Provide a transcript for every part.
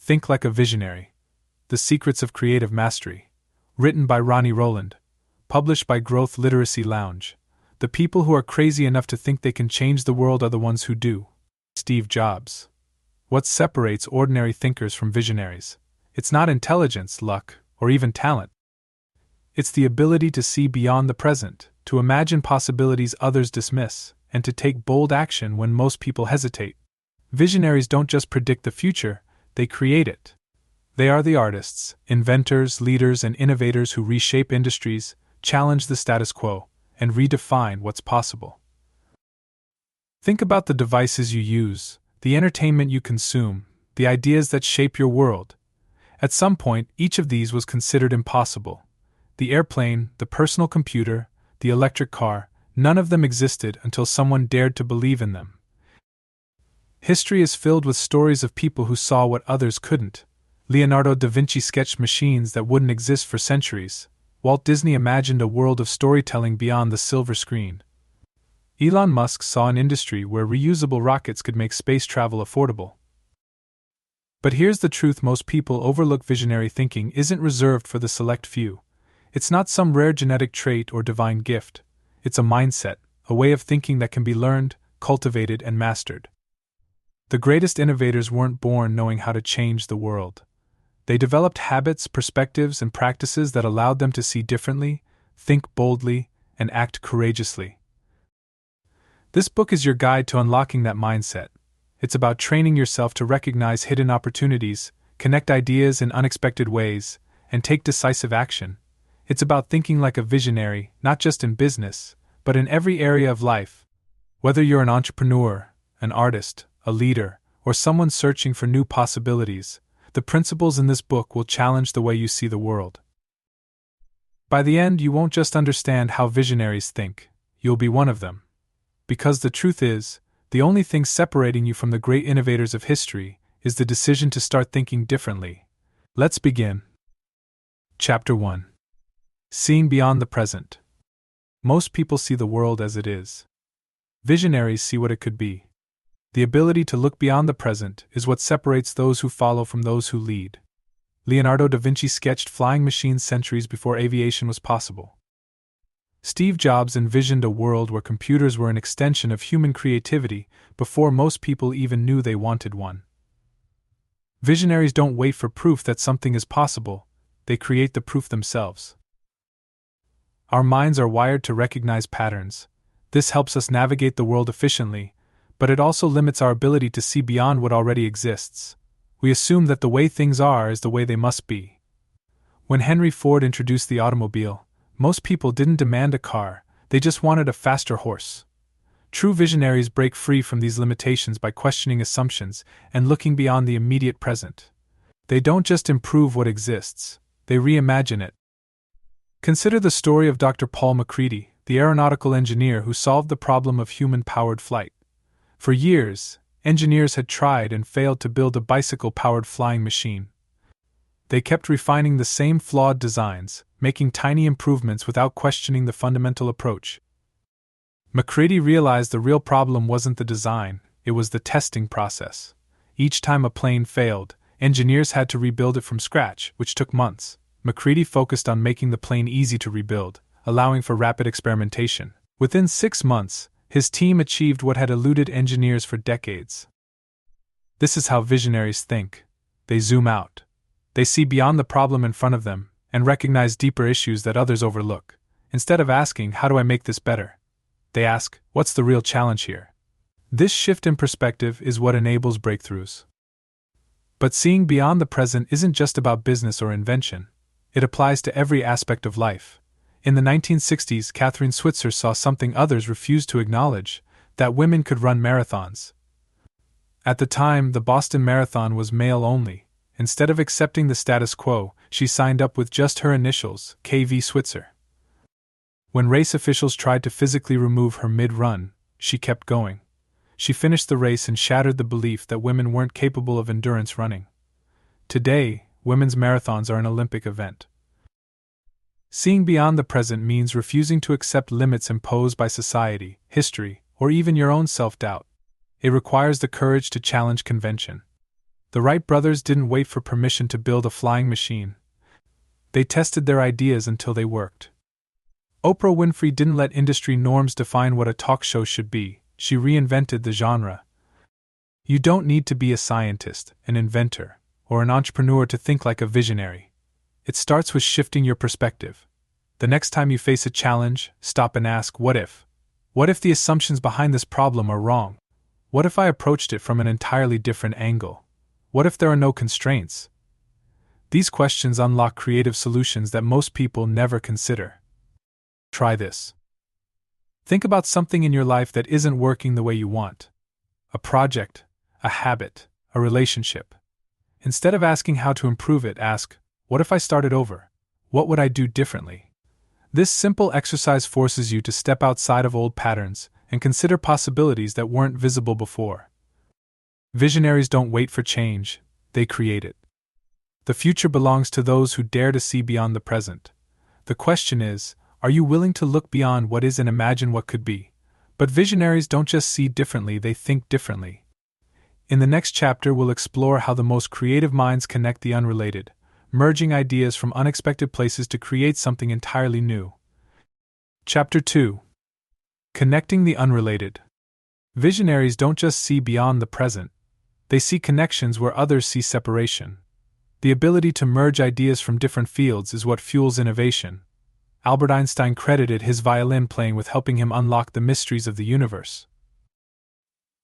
Think Like a Visionary. The Secrets of Creative Mastery. Written by Ronnie Rowland. Published by Growth Literacy Lounge. The people who are crazy enough to think they can change the world are the ones who do. Steve Jobs. What separates ordinary thinkers from visionaries? It's not intelligence, luck, or even talent. It's the ability to see beyond the present, to imagine possibilities others dismiss, and to take bold action when most people hesitate. Visionaries don't just predict the future, they create it. They are the artists, inventors, leaders, and innovators who reshape industries, challenge the status quo, and redefine what's possible. Think about the devices you use, the entertainment you consume, the ideas that shape your world. At some point, each of these was considered impossible. The airplane, the personal computer, the electric car, none of them existed until someone dared to believe in them. History is filled with stories of people who saw what others couldn't. Leonardo da Vinci sketched machines that wouldn't exist for centuries. Walt Disney imagined a world of storytelling beyond the silver screen. Elon Musk saw an industry where reusable rockets could make space travel affordable. But here's the truth: most people overlook. Visionary thinking isn't reserved for the select few. It's not some rare genetic trait or divine gift. It's a mindset, a way of thinking that can be learned, cultivated, and mastered. The greatest innovators weren't born knowing how to change the world. They developed habits, perspectives, and practices that allowed them to see differently, think boldly, and act courageously. This book is your guide to unlocking that mindset. It's about training yourself to recognize hidden opportunities, connect ideas in unexpected ways, and take decisive action. It's about thinking like a visionary, not just in business, but in every area of life. Whether you're an entrepreneur, an artist, a leader, or someone searching for new possibilities, the principles in this book will challenge the way you see the world. By the end, you won't just understand how visionaries think, you'll be one of them. Because the truth is, the only thing separating you from the great innovators of history is the decision to start thinking differently. Let's begin. Chapter 1. Seeing Beyond the Present. Most people see the world as it is. Visionaries see what it could be. The ability to look beyond the present is what separates those who follow from those who lead. Leonardo da Vinci sketched flying machines centuries before aviation was possible. Steve Jobs envisioned a world where computers were an extension of human creativity before most people even knew they wanted one. Visionaries don't wait for proof that something is possible, they create the proof themselves. Our minds are wired to recognize patterns. This helps us navigate the world efficiently, but it also limits our ability to see beyond what already exists. We assume that the way things are is the way they must be. When Henry Ford introduced the automobile, most people didn't demand a car, they just wanted a faster horse. True visionaries break free from these limitations by questioning assumptions and looking beyond the immediate present. They don't just improve what exists, they reimagine it. Consider the story of Dr. Paul MacCready, the aeronautical engineer who solved the problem of human-powered flight. For years, engineers had tried and failed to build a bicycle-powered flying machine. They kept refining the same flawed designs, making tiny improvements without questioning the fundamental approach. MacCready realized the real problem wasn't the design, it was the testing process. Each time a plane failed, engineers had to rebuild it from scratch, which took months. MacCready focused on making the plane easy to rebuild, allowing for rapid experimentation. Within 6 months, his team achieved what had eluded engineers for decades. This is how visionaries think. They zoom out. They see beyond the problem in front of them and recognize deeper issues that others overlook. Instead of asking, "How do I make this better?" they ask, "What's the real challenge here?" This shift in perspective is what enables breakthroughs. But seeing beyond the present isn't just about business or invention. It applies to every aspect of life. In the 1960s, Catherine Switzer saw something others refused to acknowledge: that women could run marathons. At the time, the Boston Marathon was male only. Instead of accepting the status quo, she signed up with just her initials, KV Switzer. When race officials tried to physically remove her mid-run, she kept going. She finished the race and shattered the belief that women weren't capable of endurance running. Today, women's marathons are an Olympic event. Seeing beyond the present means refusing to accept limits imposed by society, history, or even your own self-doubt. It requires the courage to challenge convention. The Wright brothers didn't wait for permission to build a flying machine. They tested their ideas until they worked. Oprah Winfrey didn't let industry norms define what a talk show should be, she reinvented the genre. You don't need to be a scientist, an inventor, or an entrepreneur to think like a visionary. It starts with shifting your perspective. The next time you face a challenge, stop and ask, what if? What if the assumptions behind this problem are wrong? What if I approached it from an entirely different angle? What if there are no constraints? These questions unlock creative solutions that most people never consider. Try this. Think about something in your life that isn't working the way you want. A project, a habit, a relationship. Instead of asking how to improve it, ask, what if I started over? What would I do differently? This simple exercise forces you to step outside of old patterns and consider possibilities that weren't visible before. Visionaries don't wait for change, they create it. The future belongs to those who dare to see beyond the present. The question is, are you willing to look beyond what is and imagine what could be? But visionaries don't just see differently, they think differently. In the next chapter, we'll explore how the most creative minds connect the unrelated, merging ideas from unexpected places to create something entirely new. Chapter 2. Connecting the unrelated. Visionaries don't just see beyond the present, they see connections where others see separation. The ability to merge ideas from different fields is what fuels innovation. Albert Einstein credited his violin playing with helping him unlock the mysteries of the universe.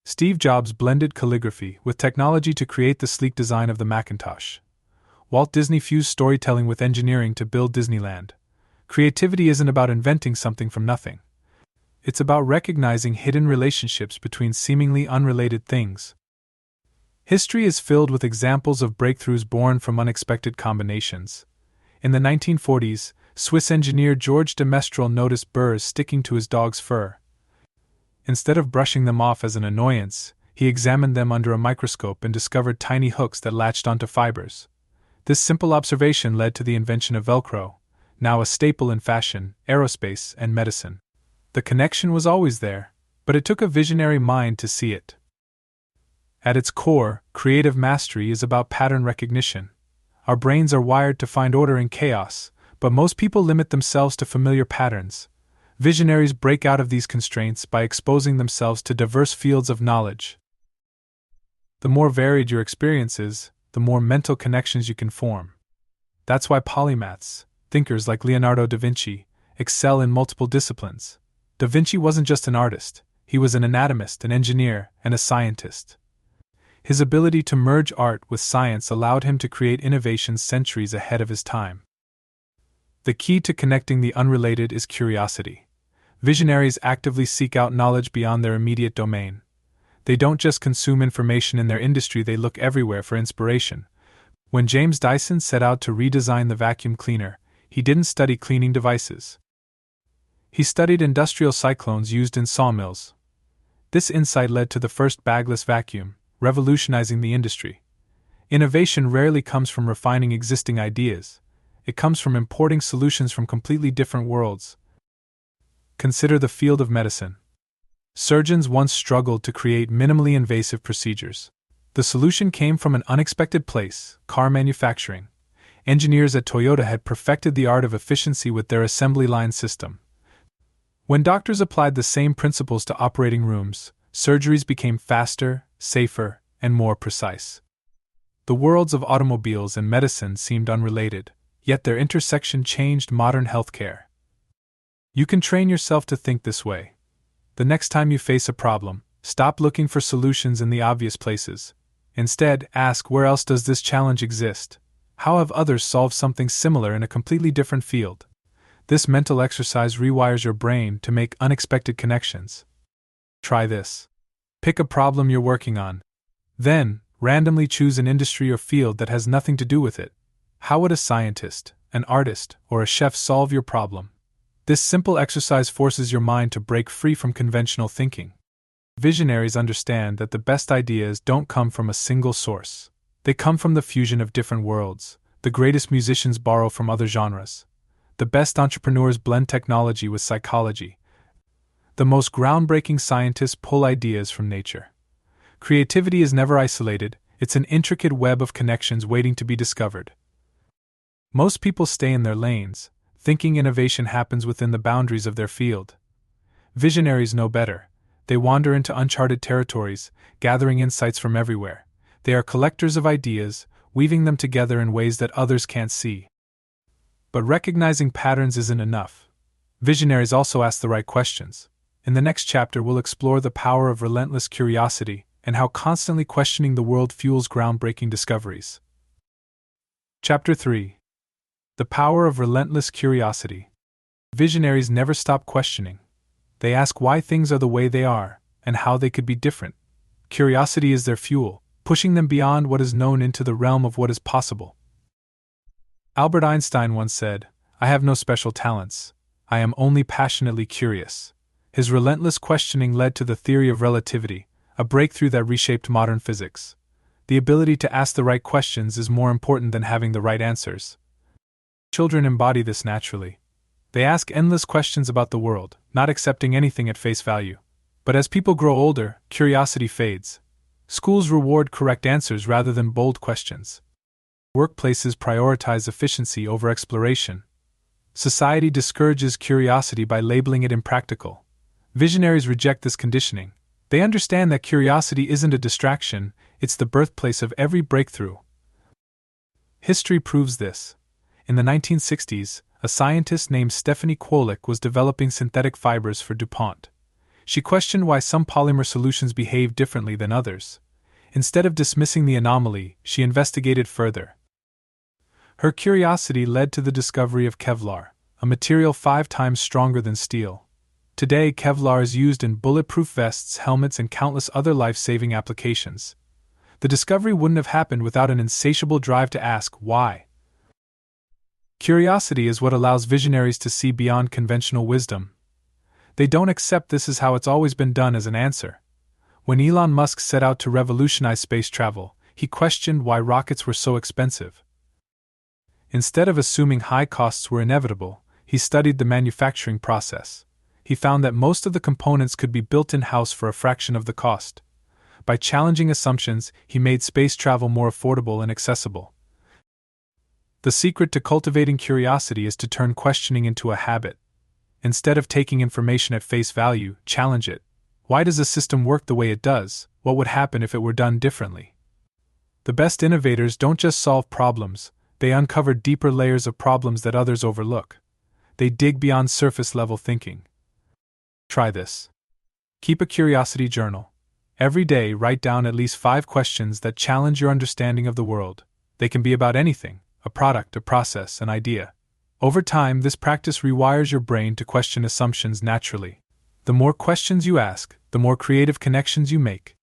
Steve Jobs blended calligraphy with technology to create the sleek design of the Macintosh. Walt Disney fused storytelling with engineering to build Disneyland. Creativity isn't about inventing something from nothing. It's about recognizing hidden relationships between seemingly unrelated things. History is filled with examples of breakthroughs born from unexpected combinations. In the 1940s, Swiss engineer Georges de Mestral noticed burrs sticking to his dog's fur. Instead of brushing them off as an annoyance, he examined them under a microscope and discovered tiny hooks that latched onto fibers. This simple observation led to the invention of Velcro, now a staple in fashion, aerospace, and medicine. The connection was always there, but it took a visionary mind to see it. At its core, creative mastery is about pattern recognition. Our brains are wired to find order in chaos, but most people limit themselves to familiar patterns. Visionaries break out of these constraints by exposing themselves to diverse fields of knowledge. The more varied your experience is, the more mental connections you can form. That's why polymaths, thinkers like Leonardo da Vinci, excel in multiple disciplines. Da Vinci wasn't just an artist, he was an anatomist, an engineer, and a scientist. His ability to merge art with science allowed him to create innovations centuries ahead of his time. The key to connecting the unrelated is curiosity. Visionaries actively seek out knowledge beyond their immediate domain. They don't just consume information in their industry, they look everywhere for inspiration. When James Dyson set out to redesign the vacuum cleaner, he didn't study cleaning devices. He studied industrial cyclones used in sawmills. This insight led to the first bagless vacuum, revolutionizing the industry. Innovation rarely comes from refining existing ideas. It comes from importing solutions from completely different worlds. Consider the field of medicine. Surgeons once struggled to create minimally invasive procedures. The solution came from an unexpected place: car manufacturing. Engineers at Toyota had perfected the art of efficiency with their assembly line system. When doctors applied the same principles to operating rooms, surgeries became faster, safer, and more precise. The worlds of automobiles and medicine seemed unrelated, yet their intersection changed modern healthcare. You can train yourself to think this way. The next time you face a problem, stop looking for solutions in the obvious places. Instead, ask, where else does this challenge exist? How have others solved something similar in a completely different field? This mental exercise rewires your brain to make unexpected connections. Try this. Pick a problem you're working on. Then, randomly choose an industry or field that has nothing to do with it. How would a scientist, an artist, or a chef solve your problem? This simple exercise forces your mind to break free from conventional thinking. Visionaries understand that the best ideas don't come from a single source. They come from the fusion of different worlds. The greatest musicians borrow from other genres. The best entrepreneurs blend technology with psychology. The most groundbreaking scientists pull ideas from nature. Creativity is never isolated, It's an intricate web of connections waiting to be discovered. Most people stay in their lanes, thinking innovation happens within the boundaries of their field. Visionaries know better. They wander into uncharted territories, gathering insights from everywhere. They are collectors of ideas, weaving them together in ways that others can't see. But recognizing patterns isn't enough. Visionaries also ask the right questions. In the next chapter, we'll explore the power of relentless curiosity and how constantly questioning the world fuels groundbreaking discoveries. Chapter 3. The Power of Relentless Curiosity. Visionaries never stop questioning. They ask why things are the way they are and how they could be different. Curiosity is their fuel, pushing them beyond what is known into the realm of what is possible. Albert Einstein once said, "I have no special talents. I am only passionately curious." His relentless questioning led to the theory of relativity, a breakthrough that reshaped modern physics. The ability to ask the right questions is more important than having the right answers. Children embody this naturally. They ask endless questions about the world, not accepting anything at face value. But as people grow older, curiosity fades. Schools reward correct answers rather than bold questions. Workplaces prioritize efficiency over exploration. Society discourages curiosity by labeling it impractical. Visionaries reject this conditioning. They understand that curiosity isn't a distraction, it's the birthplace of every breakthrough. History proves this. In the 1960s, a scientist named Stephanie Kwolek was developing synthetic fibers for DuPont. She questioned why some polymer solutions behaved differently than others. Instead of dismissing the anomaly, she investigated further. Her curiosity led to the discovery of Kevlar, a material 5 times stronger than steel. Today, Kevlar is used in bulletproof vests, helmets, and countless other life-saving applications. The discovery wouldn't have happened without an insatiable drive to ask why. Curiosity is what allows visionaries to see beyond conventional wisdom. They don't accept this is how it's always been done as an answer. When Elon Musk set out to revolutionize space travel, he questioned why rockets were so expensive. Instead of assuming high costs were inevitable, he studied the manufacturing process. He found that most of the components could be built in-house for a fraction of the cost. By challenging assumptions, he made space travel more affordable and accessible. The secret to cultivating curiosity is to turn questioning into a habit. Instead of taking information at face value, challenge it. Why does a system work the way it does? What would happen if it were done differently? The best innovators don't just solve problems, they uncover deeper layers of problems that others overlook. They dig beyond surface-level thinking. Try this. Keep a curiosity journal. Every day, write down at least 5 questions that challenge your understanding of the world. They can be about anything: a product, a process, an idea. Over time, this practice rewires your brain to question assumptions naturally. The more questions you ask, the more creative connections you make.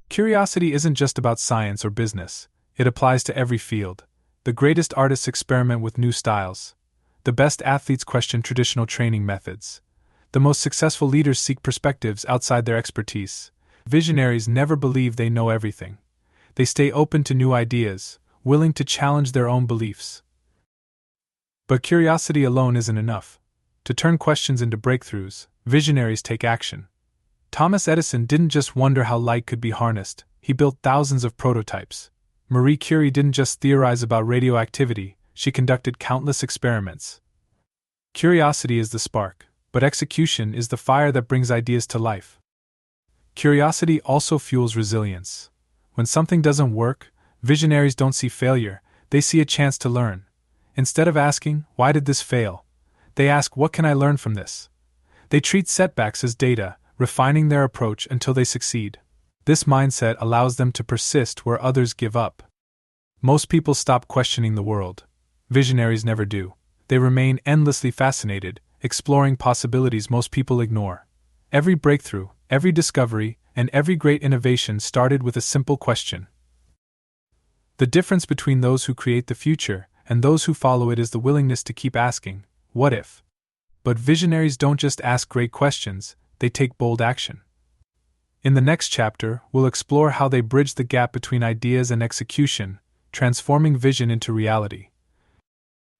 Curiosity isn't just about science or business, it applies to every field. The greatest artists experiment with new styles. The best athletes question traditional training methods. The most successful leaders seek perspectives outside their expertise. Visionaries never believe they know everything. They stay open to new ideas, willing to challenge their own beliefs. But curiosity alone isn't enough. To turn questions into breakthroughs, visionaries take action. Thomas Edison didn't just wonder how light could be harnessed, he built thousands of prototypes. Marie Curie didn't just theorize about radioactivity, she conducted countless experiments. Curiosity is the spark, but execution is the fire that brings ideas to life. Curiosity also fuels resilience. When something doesn't work, visionaries don't see failure, they see a chance to learn. Instead of asking, "Why did this fail?" they ask, "What can I learn from this?" They treat setbacks as data, refining their approach until they succeed. This mindset allows them to persist where others give up. Most people stop questioning the world. Visionaries never do. They remain endlessly fascinated, exploring possibilities most people ignore. Every breakthrough, every discovery, and every great innovation started with a simple question. The difference between those who create the future and those who follow it is the willingness to keep asking, "What if?" But visionaries don't just ask great questions, they take bold action. In the next chapter, we'll explore how they bridge the gap between ideas and execution, transforming vision into reality.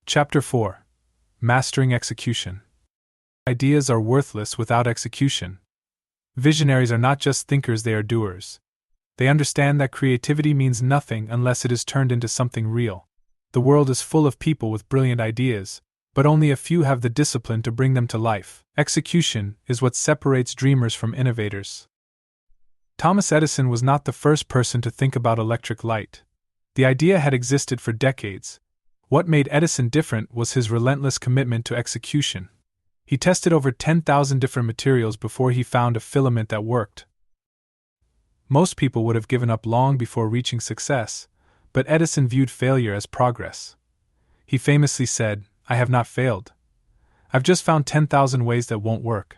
Chapter 4. Mastering Execution. Ideas are worthless without execution. Visionaries are not just thinkers, they are doers. They understand that creativity means nothing unless it is turned into something real. The world is full of people with brilliant ideas, but only a few have the discipline to bring them to life. Execution is what separates dreamers from innovators. Thomas Edison was not the first person to think about electric light. The idea had existed for decades. What made Edison different was his relentless commitment to execution. He tested over 10,000 different materials before he found a filament that worked. Most people would have given up long before reaching success, but Edison viewed failure as progress. He famously said, "I have not failed. I've just found 10,000 ways that won't work."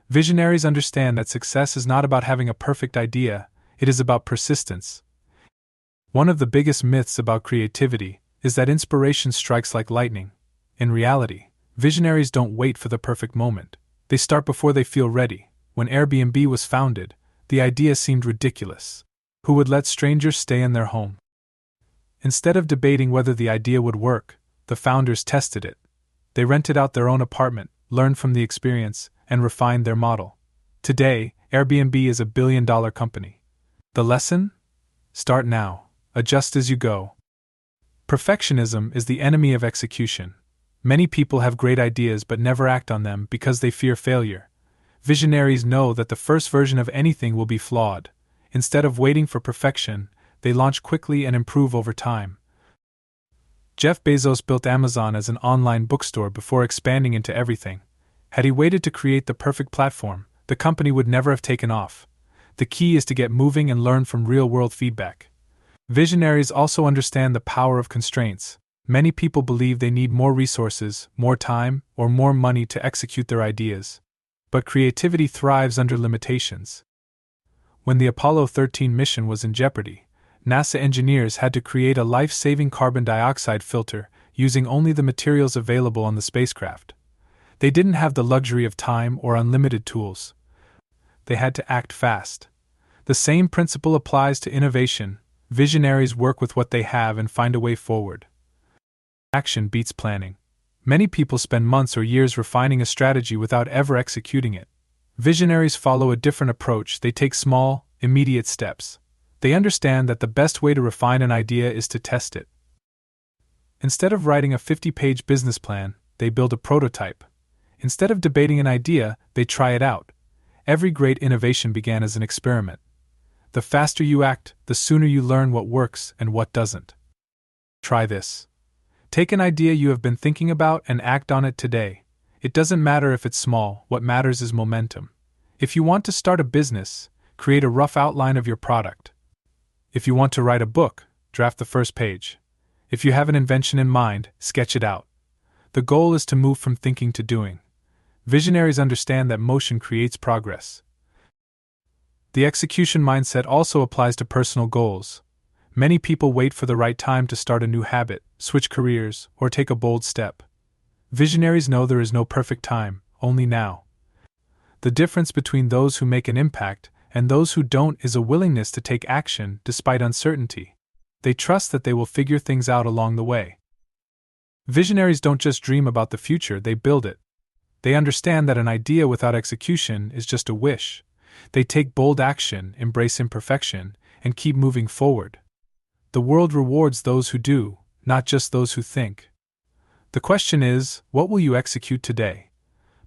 Visionaries understand that success is not about having a perfect idea, it is about persistence. One of the biggest myths about creativity is that inspiration strikes like lightning. In reality, visionaries don't wait for the perfect moment. They start before they feel ready. When Airbnb was founded, the idea seemed ridiculous. Who would let strangers stay in their home? Instead of debating whether the idea would work, the founders tested it. They rented out their own apartment, learned from the experience, and refined their model. Today, Airbnb is a billion-dollar company. The lesson? Start now. Adjust as you go. Perfectionism is the enemy of execution. Many people have great ideas but never act on them because they fear failure. Visionaries know that the first version of anything will be flawed. Instead of waiting for perfection, they launch quickly and improve over time. Jeff Bezos built Amazon as an online bookstore before expanding into everything. Had he waited to create the perfect platform, the company would never have taken off. The key is to get moving and learn from real-world feedback. Visionaries also understand the power of constraints. Many people believe they need more resources, more time, or more money to execute their ideas. But creativity thrives under limitations. When the Apollo 13 mission was in jeopardy, NASA engineers had to create a life-saving carbon dioxide filter using only the materials available on the spacecraft. They didn't have the luxury of time or unlimited tools. They had to act fast. The same principle applies to innovation. Visionaries work with what they have and find a way forward. Action beats planning. Many people spend months or years refining a strategy without ever executing it. Visionaries follow a different approach. They take small, immediate steps. They understand that the best way to refine an idea is to test it. Instead of writing a 50-page business plan, they build a prototype. Instead of debating an idea, they try it out. Every great innovation began as an experiment. The faster you act, the sooner you learn what works and what doesn't. Try this. Take an idea you have been thinking about and act on it today. It doesn't matter if it's small, what matters is momentum. If you want to start a business, create a rough outline of your product. If you want to write a book, draft the first page. If you have an invention in mind, sketch it out. The goal is to move from thinking to doing. Visionaries understand that motion creates progress. The execution mindset also applies to personal goals. Many people wait for the right time to start a new habit, switch careers, or take a bold step. Visionaries know there is no perfect time, only now. The difference between those who make an impact and those who don't is a willingness to take action despite uncertainty. They trust that they will figure things out along the way. Visionaries don't just dream about the future, they build it. They understand that an idea without execution is just a wish. They take bold action, embrace imperfection, and keep moving forward. The world rewards those who do, not just those who think. The question is, what will you execute today?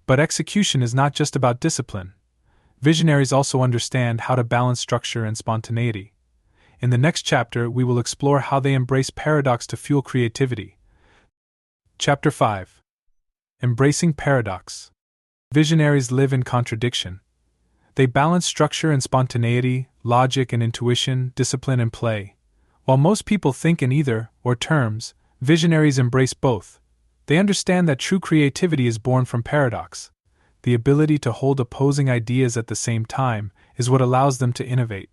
But execution is not just about discipline. Visionaries also understand how to balance structure and spontaneity. In the next chapter, we will explore how they embrace paradox to fuel creativity. Chapter 5. Embracing Paradox. Visionaries live in contradiction. They balance structure and spontaneity, logic and intuition, discipline and play. While most people think in either or terms, visionaries embrace both. They understand that true creativity is born from paradox. The ability to hold opposing ideas at the same time is what allows them to innovate.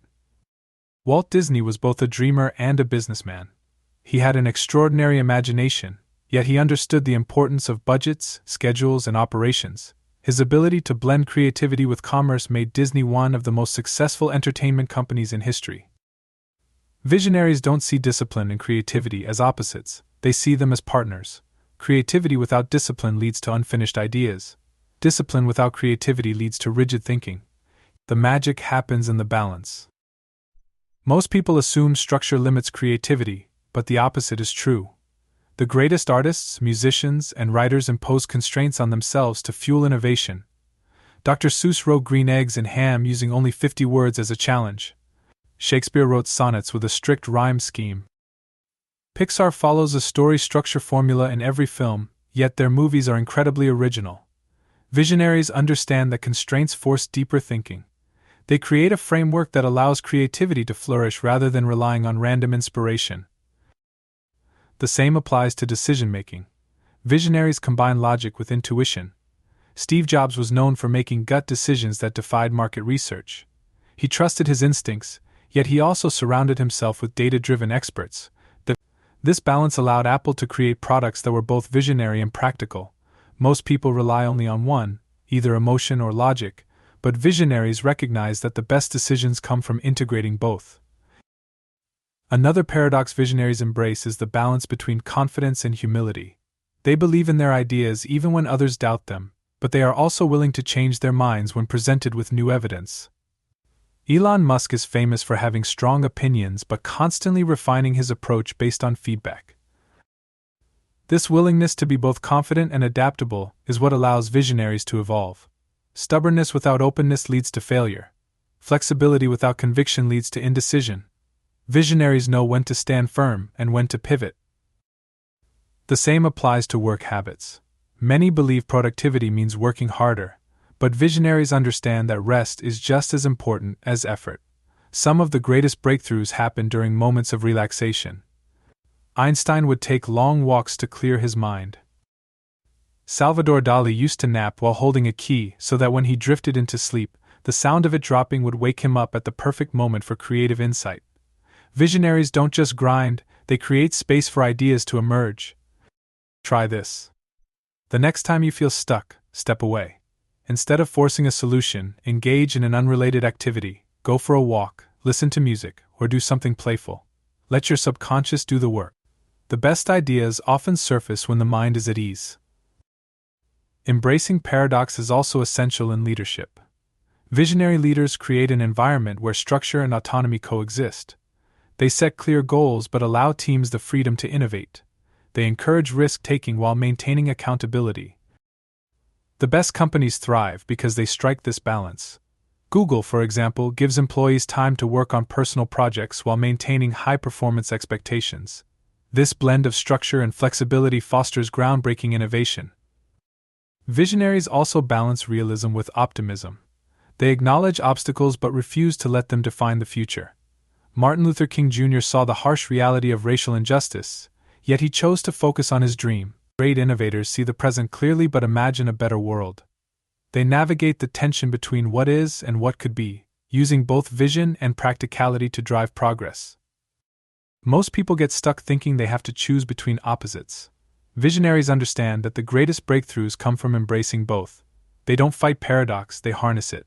Walt Disney was both a dreamer and a businessman. He had an extraordinary imagination, yet he understood the importance of budgets, schedules, and operations. His ability to blend creativity with commerce made Disney one of the most successful entertainment companies in history. Visionaries don't see discipline and creativity as opposites, they see them as partners. Creativity without discipline leads to unfinished ideas. Discipline without creativity leads to rigid thinking. The magic happens in the balance. Most people assume structure limits creativity, but the opposite is true. The greatest artists, musicians, and writers impose constraints on themselves to fuel innovation. Dr. Seuss wrote Green Eggs and Ham using only 50 words as a challenge. Shakespeare wrote sonnets with a strict rhyme scheme. Pixar follows a story structure formula in every film, yet their movies are incredibly original. Visionaries understand that constraints force deeper thinking. They create a framework that allows creativity to flourish rather than relying on random inspiration. The same applies to decision-making. Visionaries combine logic with intuition. Steve Jobs was known for making gut decisions that defied market research. He trusted his instincts, yet he also surrounded himself with data-driven experts. This balance allowed Apple to create products that were both visionary and practical. Most people rely only on one, either emotion or logic, but visionaries recognize that the best decisions come from integrating both. Another paradox visionaries embrace is the balance between confidence and humility. They believe in their ideas even when others doubt them, but they are also willing to change their minds when presented with new evidence. Elon Musk is famous for having strong opinions but constantly refining his approach based on feedback. This willingness to be both confident and adaptable is what allows visionaries to evolve. Stubbornness without openness leads to failure. Flexibility without conviction leads to indecision. Visionaries know when to stand firm and when to pivot. The same applies to work habits. Many believe productivity means working harder, but visionaries understand that rest is just as important as effort. Some of the greatest breakthroughs happen during moments of relaxation. Einstein would take long walks to clear his mind. Salvador Dali used to nap while holding a key so that when he drifted into sleep, the sound of it dropping would wake him up at the perfect moment for creative insight. Visionaries don't just grind, they create space for ideas to emerge. Try this. The next time you feel stuck, step away. Instead of forcing a solution, engage in an unrelated activity, go for a walk, listen to music, or do something playful. Let your subconscious do the work. The best ideas often surface when the mind is at ease. Embracing paradox is also essential in leadership. Visionary leaders create an environment where structure and autonomy coexist. They set clear goals but allow teams the freedom to innovate. They encourage risk-taking while maintaining accountability. The best companies thrive because they strike this balance. Google, for example, gives employees time to work on personal projects while maintaining high-performance expectations. This blend of structure and flexibility fosters groundbreaking innovation. Visionaries also balance realism with optimism. They acknowledge obstacles but refuse to let them define the future. Martin Luther King Jr. saw the harsh reality of racial injustice, yet he chose to focus on his dream. Great innovators see the present clearly but imagine a better world. They navigate the tension between what is and what could be, using both vision and practicality to drive progress. Most people get stuck thinking they have to choose between opposites. Visionaries understand that the greatest breakthroughs come from embracing both. They don't fight paradox, they harness it.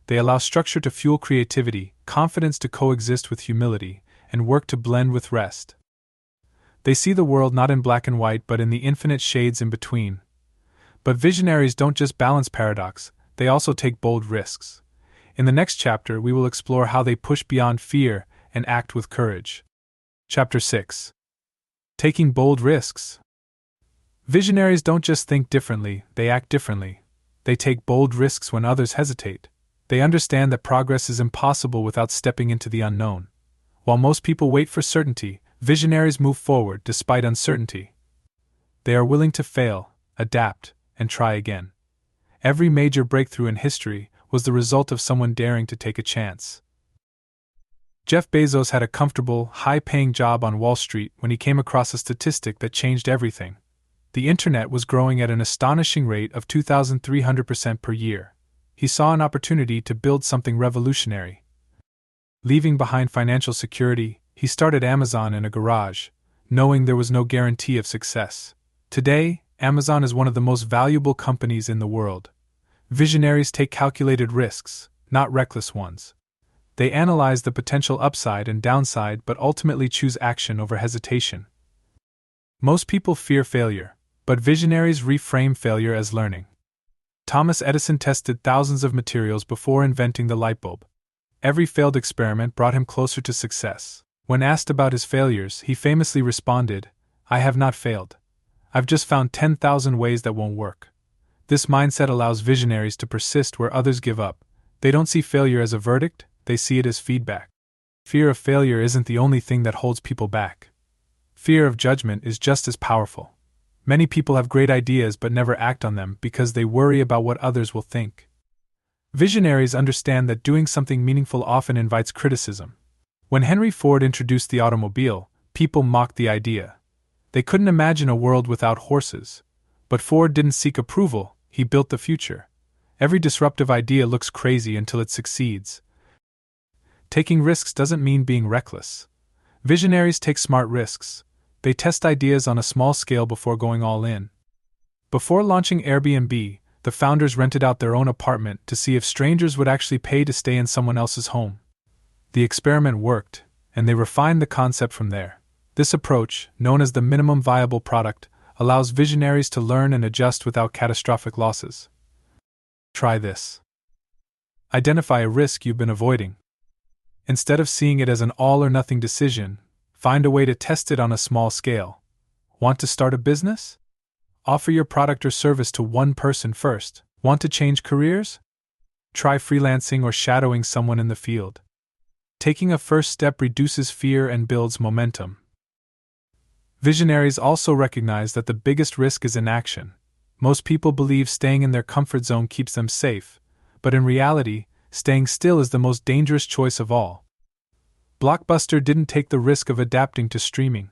They allow structure to fuel creativity, confidence to coexist with humility, and work to blend with rest. They see the world not in black and white but in the infinite shades in between. But visionaries don't just balance paradox, they also take bold risks. In the next chapter, we will explore how they push beyond fear and act with courage. Chapter 6. Taking bold risks. Visionaries don't just think differently, they act differently. They take bold risks when others hesitate. They understand that progress is impossible without stepping into the unknown. While most people wait for certainty, visionaries move forward despite uncertainty. They are willing to fail, adapt, and try again. Every major breakthrough in history was the result of someone daring to take a chance. Jeff Bezos had a comfortable, high-paying job on Wall Street when he came across a statistic that changed everything. The internet was growing at an astonishing rate of 2,300% per year. He saw an opportunity to build something revolutionary. Leaving behind financial security, he started Amazon in a garage, knowing there was no guarantee of success. Today, Amazon is one of the most valuable companies in the world. Visionaries take calculated risks, not reckless ones. They analyze the potential upside and downside but ultimately choose action over hesitation. Most people fear failure, but visionaries reframe failure as learning. Thomas Edison tested thousands of materials before inventing the light bulb. Every failed experiment brought him closer to success. When asked about his failures, he famously responded, "I have not failed. I've just found 10,000 ways that won't work." This mindset allows visionaries to persist where others give up. They don't see failure as a verdict, they see it as feedback. Fear of failure isn't the only thing that holds people back. Fear of judgment is just as powerful. Many people have great ideas but never act on them because they worry about what others will think. Visionaries understand that doing something meaningful often invites criticism. When Henry Ford introduced the automobile, people mocked the idea. They couldn't imagine a world without horses. But Ford didn't seek approval, he built the future. Every disruptive idea looks crazy until it succeeds. Taking risks doesn't mean being reckless. Visionaries take smart risks. They test ideas on a small scale before going all in. Before launching Airbnb, the founders rented out their own apartment to see if strangers would actually pay to stay in someone else's home. The experiment worked, and they refined the concept from there. This approach, known as the minimum viable product, allows visionaries to learn and adjust without catastrophic losses. Try this. Identify a risk you've been avoiding. Instead of seeing it as an all-or-nothing decision, find a way to test it on a small scale. Want to start a business? Offer your product or service to one person first. Want to change careers? Try freelancing or shadowing someone in the field. Taking a first step reduces fear and builds momentum. Visionaries also recognize that the biggest risk is inaction. Most people believe staying in their comfort zone keeps them safe, but in reality, staying still is the most dangerous choice of all. Blockbuster didn't take the risk of adapting to streaming.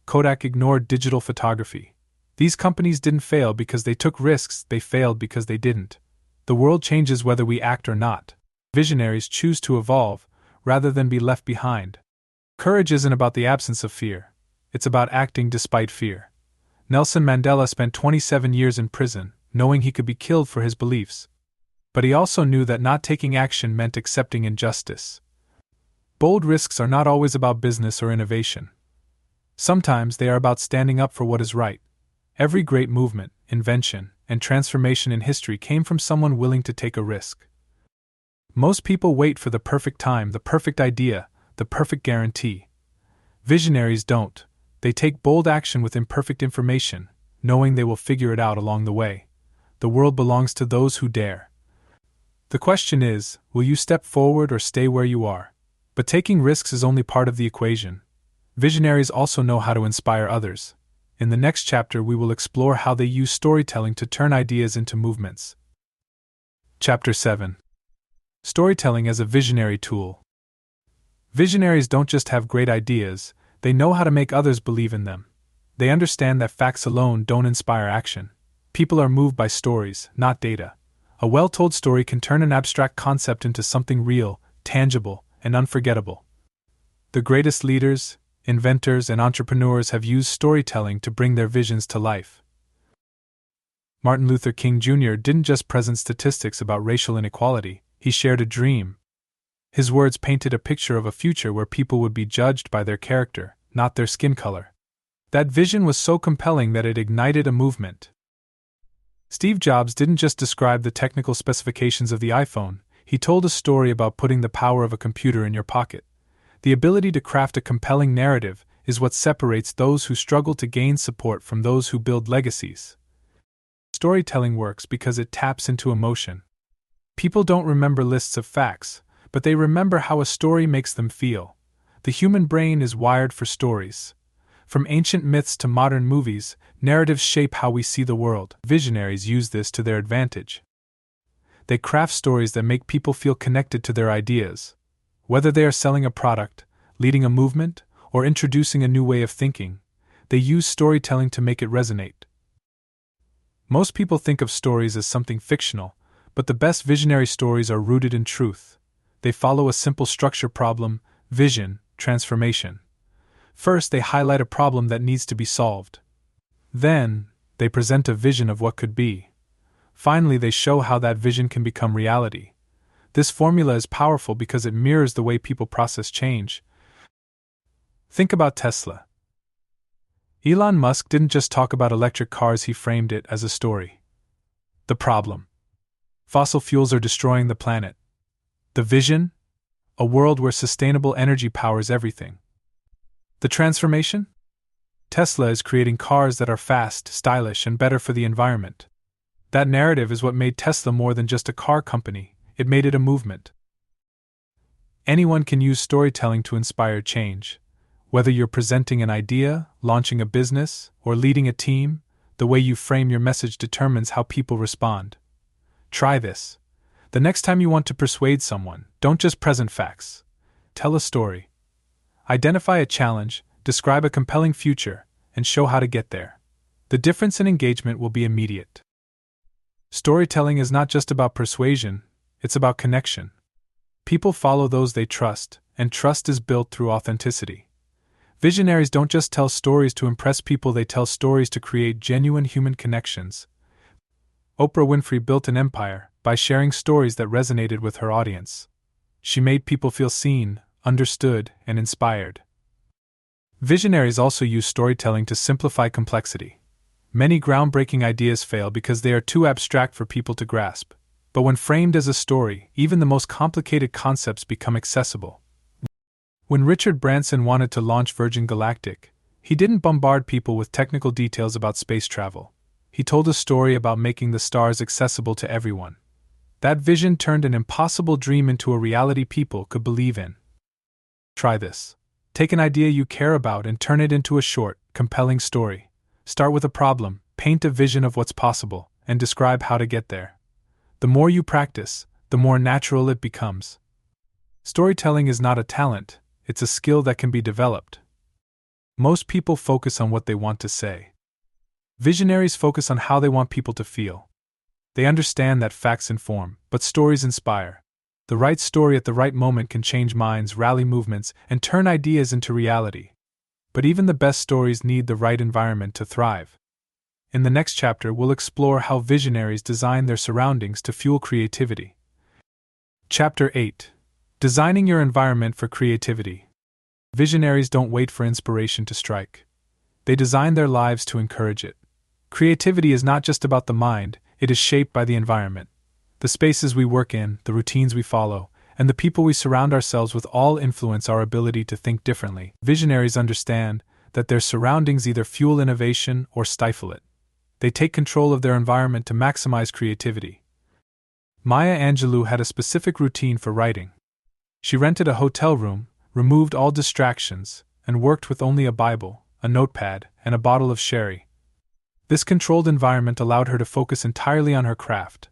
Kodak ignored digital photography. These companies didn't fail because they took risks, they failed because they didn't. The world changes whether we act or not. Visionaries choose to evolve, rather than be left behind. Courage isn't about the absence of fear. It's about acting despite fear. Nelson Mandela spent 27 years in prison, knowing he could be killed for his beliefs. But he also knew that not taking action meant accepting injustice. Bold risks are not always about business or innovation. Sometimes they are about standing up for what is right. Every great movement, invention, and transformation in history came from someone willing to take a risk. Most people wait for the perfect time, the perfect idea, the perfect guarantee. Visionaries don't. They take bold action with imperfect information, knowing they will figure it out along the way. The world belongs to those who dare. The question is, will you step forward or stay where you are? But taking risks is only part of the equation. Visionaries also know how to inspire others. In the next chapter, we will explore how they use storytelling to turn ideas into movements. Chapter 7. Storytelling as a visionary tool. Visionaries don't just have great ideas, they know how to make others believe in them. They understand that facts alone don't inspire action. People are moved by stories, not data. A well-told story can turn an abstract concept into something real, tangible, and unforgettable. The greatest leaders, inventors, and entrepreneurs have used storytelling to bring their visions to life. Martin Luther King Jr. didn't just present statistics about racial inequality, he shared a dream. His words painted a picture of a future where people would be judged by their character, not their skin color. That vision was so compelling that it ignited a movement. Steve Jobs didn't just describe the technical specifications of the iPhone, he told a story about putting the power of a computer in your pocket. The ability to craft a compelling narrative is what separates those who struggle to gain support from those who build legacies. Storytelling works because it taps into emotion. People don't remember lists of facts, but they remember how a story makes them feel. The human brain is wired for stories. From ancient myths to modern movies, narratives shape how we see the world. Visionaries use this to their advantage. They craft stories that make people feel connected to their ideas. Whether they are selling a product, leading a movement, or introducing a new way of thinking, they use storytelling to make it resonate. Most people think of stories as something fictional, but the best visionary stories are rooted in truth. They follow a simple structure: problem, vision, transformation. First, they highlight a problem that needs to be solved. Then, they present a vision of what could be. Finally, they show how that vision can become reality. This formula is powerful because it mirrors the way people process change. Think about Tesla. Elon Musk didn't just talk about electric cars, he framed it as a story. The problem: fossil fuels are destroying the planet. The vision: a world where sustainable energy powers everything. The transformation? Tesla is creating cars that are fast, stylish, and better for the environment. That narrative is what made Tesla more than just a car company, it made it a movement. Anyone can use storytelling to inspire change. Whether you're presenting an idea, launching a business, or leading a team, the way you frame your message determines how people respond. Try this. The next time you want to persuade someone, don't just present facts. Tell a story. Identify a challenge, describe a compelling future, and show how to get there. The difference in engagement will be immediate. Storytelling is not just about persuasion, it's about connection. People follow those they trust, and trust is built through authenticity. Visionaries don't just tell stories to impress people, they tell stories to create genuine human connections. Oprah Winfrey built an empire by sharing stories that resonated with her audience. She made people feel seen, understood, and inspired. Visionaries also use storytelling to simplify complexity. Many groundbreaking ideas fail because they are too abstract for people to grasp. But when framed as a story, even the most complicated concepts become accessible. When Richard Branson wanted to launch Virgin Galactic, he didn't bombard people with technical details about space travel. He told a story about making the stars accessible to everyone. That vision turned an impossible dream into a reality people could believe in. Try this. Take an idea you care about and turn it into a short, compelling story. Start with a problem, paint a vision of what's possible, and describe how to get there. The more you practice, the more natural it becomes. Storytelling is not a talent, it's a skill that can be developed. Most people focus on what they want to say. Visionaries focus on how they want people to feel. They understand that facts inform, but stories inspire. The right story at the right moment can change minds, rally movements, and turn ideas into reality. But even the best stories need the right environment to thrive. In the next chapter, we'll explore how visionaries design their surroundings to fuel creativity. Chapter 8. Designing your environment for creativity. Visionaries don't wait for inspiration to strike. They design their lives to encourage it. Creativity is not just about the mind, it is shaped by the environment. The spaces we work in, the routines we follow, and the people we surround ourselves with all influence our ability to think differently. Visionaries understand that their surroundings either fuel innovation or stifle it. They take control of their environment to maximize creativity. Maya Angelou had a specific routine for writing. She rented a hotel room, removed all distractions, and worked with only a Bible, a notepad, and a bottle of sherry. This controlled environment allowed her to focus entirely on her craft.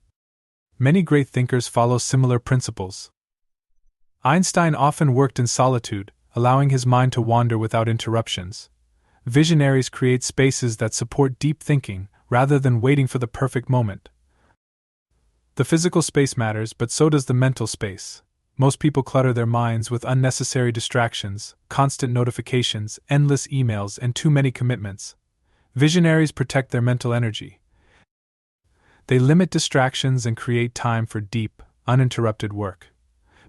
Many great thinkers follow similar principles. Einstein often worked in solitude, allowing his mind to wander without interruptions. Visionaries create spaces that support deep thinking, rather than waiting for the perfect moment. The physical space matters, but so does the mental space. Most people clutter their minds with unnecessary distractions, constant notifications, endless emails, and too many commitments. Visionaries protect their mental energy. They limit distractions and create time for deep, uninterrupted work.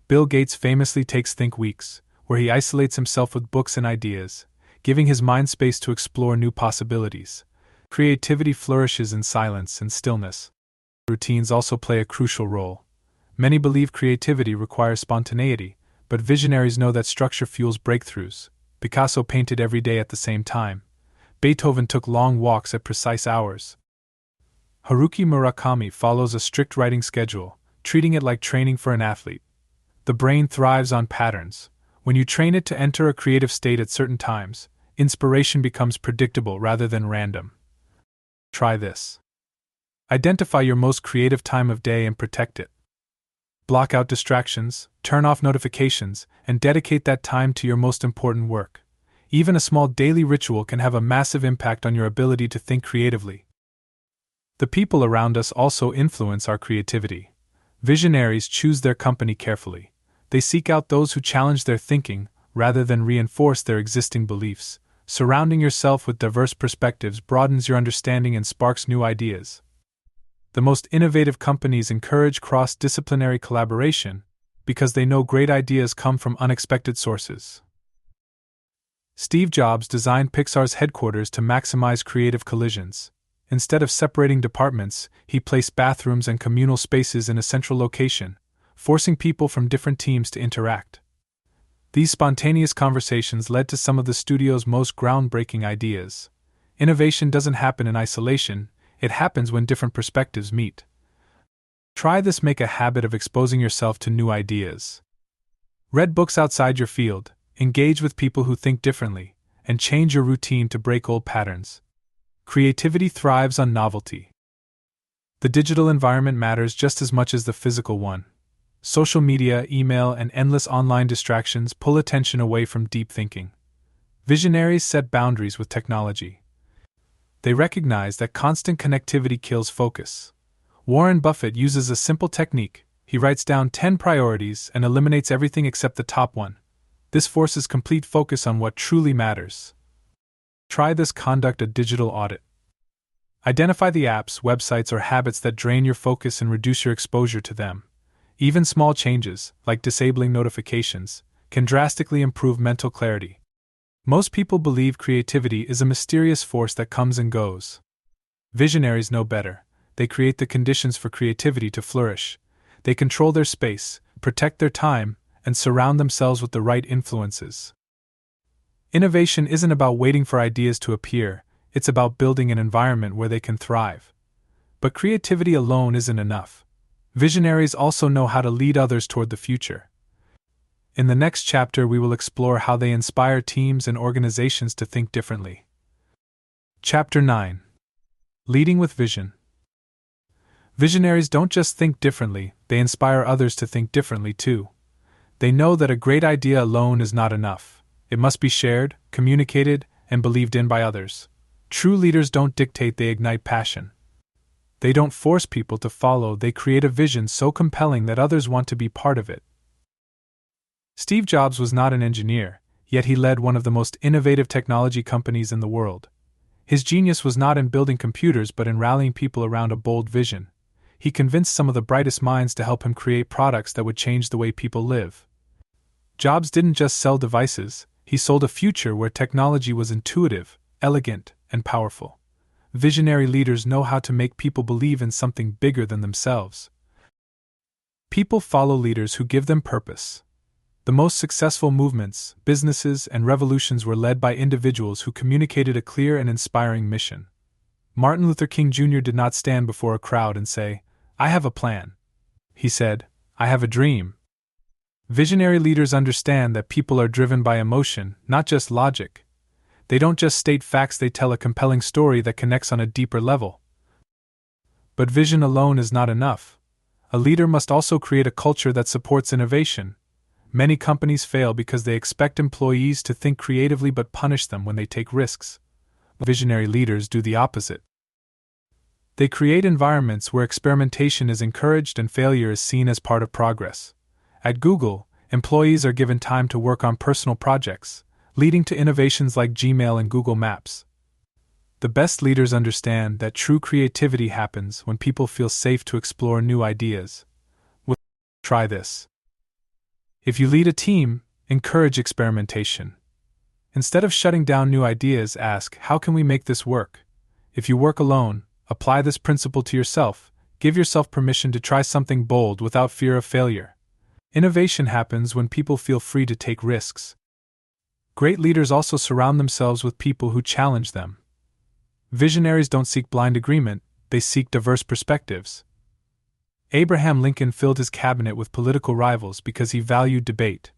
Bill Gates famously takes think weeks, where he isolates himself with books and ideas, giving his mind space to explore new possibilities. Creativity flourishes in silence and stillness. Routines also play a crucial role. Many believe creativity requires spontaneity, but visionaries know that structure fuels breakthroughs. Picasso painted every day at the same time. Beethoven took long walks at precise hours. Haruki Murakami follows a strict writing schedule, treating it like training for an athlete. The brain thrives on patterns. When you train it to enter a creative state at certain times, inspiration becomes predictable rather than random. Try this. Identify your most creative time of day and protect it. Block out distractions, turn off notifications, and dedicate that time to your most important work. Even a small daily ritual can have a massive impact on your ability to think creatively. The people around us also influence our creativity. Visionaries choose their company carefully. They seek out those who challenge their thinking, rather than reinforce their existing beliefs. Surrounding yourself with diverse perspectives broadens your understanding and sparks new ideas. The most innovative companies encourage cross-disciplinary collaboration because they know great ideas come from unexpected sources. Steve Jobs designed Pixar's headquarters to maximize creative collisions. Instead of separating departments, he placed bathrooms and communal spaces in a central location, forcing people from different teams to interact. These spontaneous conversations led to some of the studio's most groundbreaking ideas. Innovation doesn't happen in isolation, it happens when different perspectives meet. Try this. Make a habit of exposing yourself to new ideas. Read books outside your field, engage with people who think differently, and change your routine to break old patterns. Creativity thrives on novelty. The digital environment matters just as much as the physical one. Social media, email, and endless online distractions pull attention away from deep thinking. Visionaries set boundaries with technology. They recognize that constant connectivity kills focus. Warren Buffett uses a simple technique. He writes down 10 priorities and eliminates everything except the top one. This forces complete focus on what truly matters. Try this. Conduct a digital audit. Identify the apps, websites, or habits that drain your focus and reduce your exposure to them. Even small changes, like disabling notifications, can drastically improve mental clarity. Most people believe creativity is a mysterious force that comes and goes. Visionaries know better. They create the conditions for creativity to flourish. They control their space, protect their time, and surround themselves with the right influences. Innovation isn't about waiting for ideas to appear, it's about building an environment where they can thrive. But creativity alone isn't enough. Visionaries also know how to lead others toward the future. In the next chapter, we will explore how they inspire teams and organizations to think differently. Chapter 9. Leading with Vision. Visionaries don't just think differently, they inspire others to think differently too. They know that a great idea alone is not enough. It must be shared, communicated, and believed in by others. True leaders don't dictate, they ignite passion. They don't force people to follow, they create a vision so compelling that others want to be part of it. Steve Jobs was not an engineer, yet he led one of the most innovative technology companies in the world. His genius was not in building computers but in rallying people around a bold vision. He convinced some of the brightest minds to help him create products that would change the way people live. Jobs didn't just sell devices, he sold a future where technology was intuitive, elegant, and powerful. Visionary leaders know how to make people believe in something bigger than themselves. People follow leaders who give them purpose. The most successful movements, businesses, and revolutions were led by individuals who communicated a clear and inspiring mission. Martin Luther King Jr. did not stand before a crowd and say, "I have a plan." He said, "I have a dream." Visionary leaders understand that people are driven by emotion, not just logic. They don't just state facts, they tell a compelling story that connects on a deeper level. But vision alone is not enough. A leader must also create a culture that supports innovation. Many companies fail because they expect employees to think creatively but punish them when they take risks. Visionary leaders do the opposite. They create environments where experimentation is encouraged and failure is seen as part of progress. At Google, employees are given time to work on personal projects, leading to innovations like Gmail and Google Maps. The best leaders understand that true creativity happens when people feel safe to explore new ideas. Try this. If you lead a team, encourage experimentation. Instead of shutting down new ideas, ask, "How can we make this work?" If you work alone, apply this principle to yourself. Give yourself permission to try something bold without fear of failure. Innovation happens when people feel free to take risks. Great leaders also surround themselves with people who challenge them. Visionaries don't seek blind agreement, they seek diverse perspectives. Abraham Lincoln filled his cabinet with political rivals because he valued debate.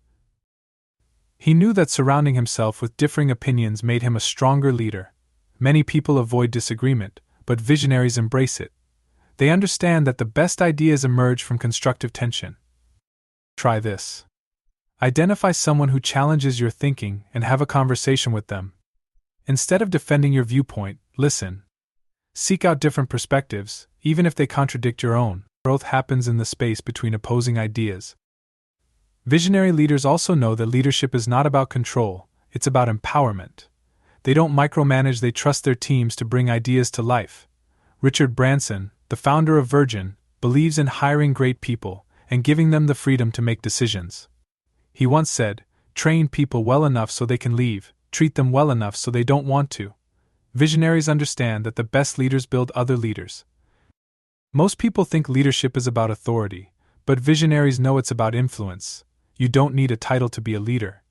He knew that surrounding himself with differing opinions made him a stronger leader. Many people avoid disagreement, but visionaries embrace it. They understand that the best ideas emerge from constructive tension. Try this. Identify someone who challenges your thinking and have a conversation with them. Instead of defending your viewpoint, listen. Seek out different perspectives, even if they contradict your own. Growth happens in the space between opposing ideas. Visionary leaders also know that leadership is not about control, it's about empowerment. They don't micromanage, they trust their teams to bring ideas to life. Richard Branson, the founder of Virgin, believes in hiring great people and giving them the freedom to make decisions. He once said, "Train people well enough so they can leave, treat them well enough so they don't want to." Visionaries understand that the best leaders build other leaders. Most people think leadership is about authority, but visionaries know it's about influence. You don't need a title to be a leader,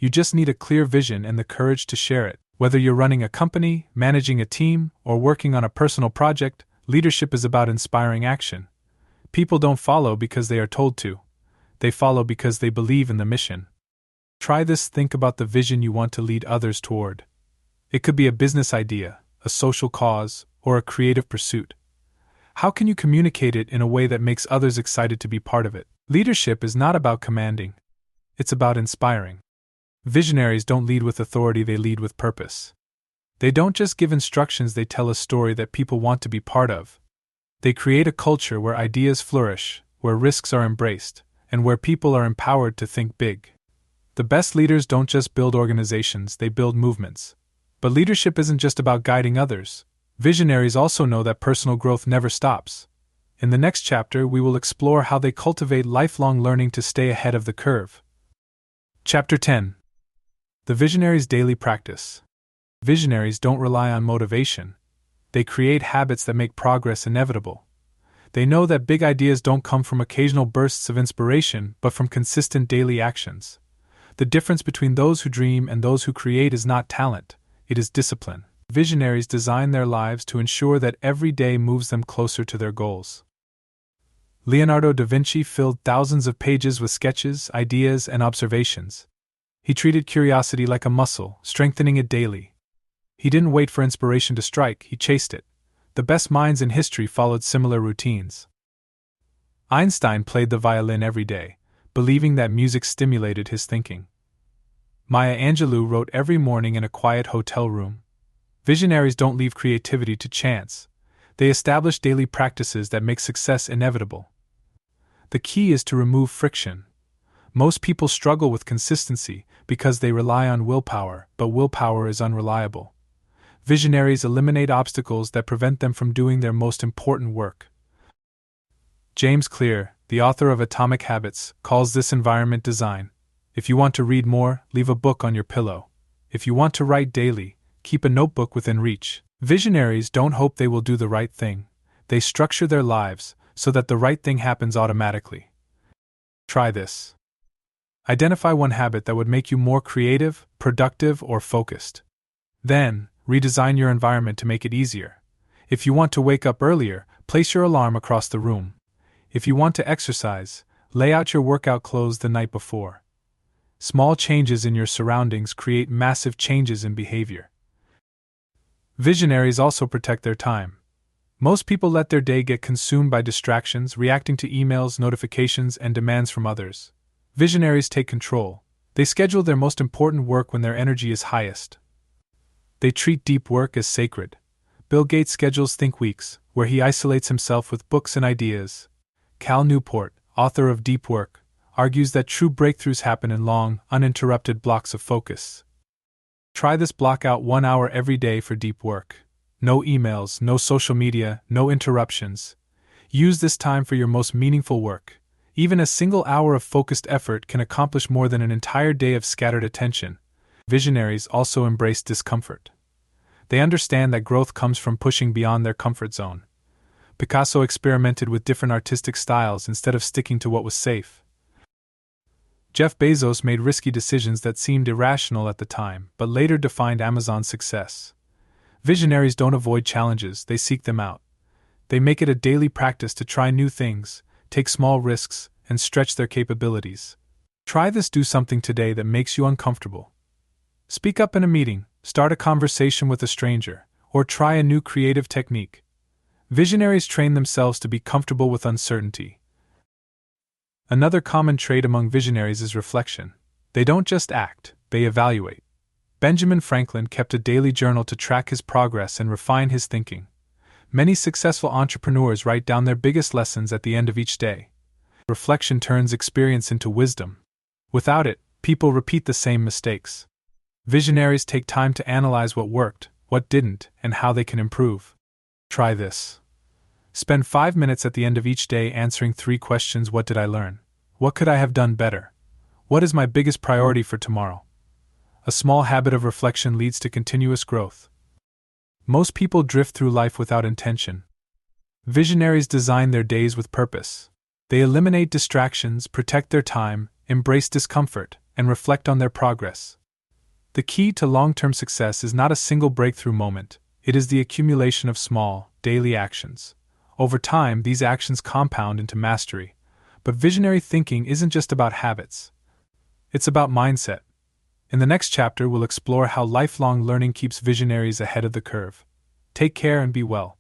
You just need a clear vision and the courage to share it. Whether you're running a company, managing a team, or working on a personal project, leadership is about inspiring action. People don't follow because they are told to. They follow because they believe in the mission. Try this. Think about the vision you want to lead others toward. It could be a business idea, a social cause, or a creative pursuit. How can you communicate it in a way that makes others excited to be part of it? Leadership is not about commanding. It's about inspiring. Visionaries don't lead with authority, they lead with purpose. They don't just give instructions, they tell a story that people want to be part of. They create a culture where ideas flourish, where risks are embraced, and where people are empowered to think big. The best leaders don't just build organizations, they build movements. But leadership isn't just about guiding others. Visionaries also know that personal growth never stops. In the next chapter, we will explore how they cultivate lifelong learning to stay ahead of the curve. Chapter 10. The Visionaries' Daily Practice. Visionaries don't rely on motivation. They create habits that make progress inevitable. They know that big ideas don't come from occasional bursts of inspiration, but from consistent daily actions. The difference between those who dream and those who create is not talent, it is discipline. Visionaries design their lives to ensure that every day moves them closer to their goals. Leonardo da Vinci filled thousands of pages with sketches, ideas, and observations. He treated curiosity like a muscle, strengthening it daily. He didn't wait for inspiration to strike, he chased it. The best minds in history followed similar routines. Einstein played the violin every day, believing that music stimulated his thinking. Maya Angelou wrote every morning in a quiet hotel room. Visionaries don't leave creativity to chance. They establish daily practices that make success inevitable. The key is to remove friction. Most people struggle with consistency because they rely on willpower, but willpower is unreliable. Visionaries eliminate obstacles that prevent them from doing their most important work. James Clear, the author of Atomic Habits, calls this environment design. If you want to read more, leave a book on your pillow. If you want to write daily, keep a notebook within reach. Visionaries don't hope they will do the right thing. They structure their lives so that the right thing happens automatically. Try this. Identify one habit that would make you more creative, productive, or focused. Then, redesign your environment to make it easier. If you want to wake up earlier, place your alarm across the room. If you want to exercise, lay out your workout clothes the night before. Small changes in your surroundings create massive changes in behavior. Visionaries also protect their time. Most people let their day get consumed by distractions, reacting to emails, notifications, and demands from others. Visionaries take control. They schedule their most important work when their energy is highest. They treat deep work as sacred. Bill Gates schedules Think Weeks, where he isolates himself with books and ideas. Cal Newport, author of Deep Work, argues that true breakthroughs happen in long, uninterrupted blocks of focus. Try this. Block out 1 hour every day for deep work. No emails, no social media, no interruptions. Use this time for your most meaningful work. Even a single hour of focused effort can accomplish more than an entire day of scattered attention. Visionaries also embrace discomfort. They understand that growth comes from pushing beyond their comfort zone. Picasso experimented with different artistic styles instead of sticking to what was safe. Jeff Bezos made risky decisions that seemed irrational at the time, but later defined Amazon's success. Visionaries don't avoid challenges, they seek them out. They make it a daily practice to try new things, take small risks, and stretch their capabilities. Try this. Do something today that makes you uncomfortable. Speak up in a meeting, start a conversation with a stranger, or try a new creative technique. Visionaries train themselves to be comfortable with uncertainty. Another common trait among visionaries is reflection. They don't just act, they evaluate. Benjamin Franklin kept a daily journal to track his progress and refine his thinking. Many successful entrepreneurs write down their biggest lessons at the end of each day. Reflection turns experience into wisdom. Without it, people repeat the same mistakes. Visionaries take time to analyze what worked, what didn't, and how they can improve. Try this. Spend 5 minutes at the end of each day answering 3 questions. What did I learn? What could I have done better? What is my biggest priority for tomorrow? A small habit of reflection leads to continuous growth. Most people drift through life without intention. Visionaries design their days with purpose. They eliminate distractions, protect their time, embrace discomfort, and reflect on their progress. The key to long-term success is not a single breakthrough moment, it is the accumulation of small, daily actions. Over time, these actions compound into mastery. But visionary thinking isn't just about habits. It's about mindset. In the next chapter, we'll explore how lifelong learning keeps visionaries ahead of the curve. Take care and be well.